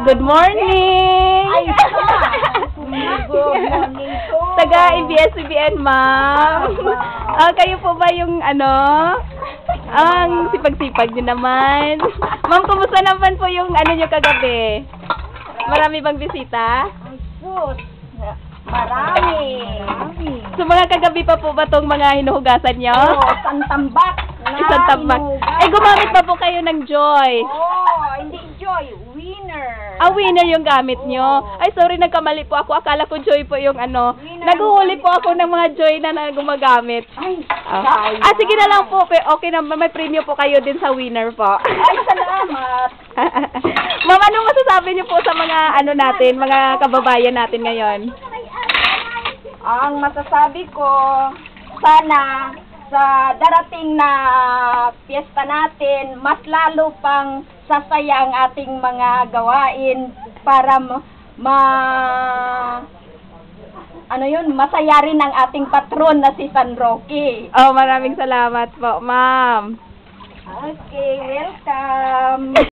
Good morning! Ay, good morning po. Taga ABS-CBN, ma'am. Kayo po ba yung ang sipag-sipag nyo naman. Ma'am, kumusta naman po yung nyo kagabi? Marami bang bisita? Ay, sus. Marami. So, mga kagabi pa po ba itong mga hinuhugasan nyo? Oo, isang tambak. Isang tambak. Eh, gumamit pa po kayo ng Joy. Hindi Joy. Winner. Winner yung gamit nyo. Ay, sorry, nagkamali po ako. Akala ko Joy po yung Naguhuli po ako ng mga Joy na gumagamit. Ay, sige na lang po. Okay naman, may premium po kayo din sa winner po. Ay, salamat. Ma'am, anong masasabi niyo po sa mga natin, mga kababayan natin ngayon? Ang masasabi ko, sana sa darating na piyesta natin, mas lalo pang sasaya ang ating mga gawain para masaya rin ang ating patron na si San Roque. Maraming salamat po, ma'am. Okay, welcome.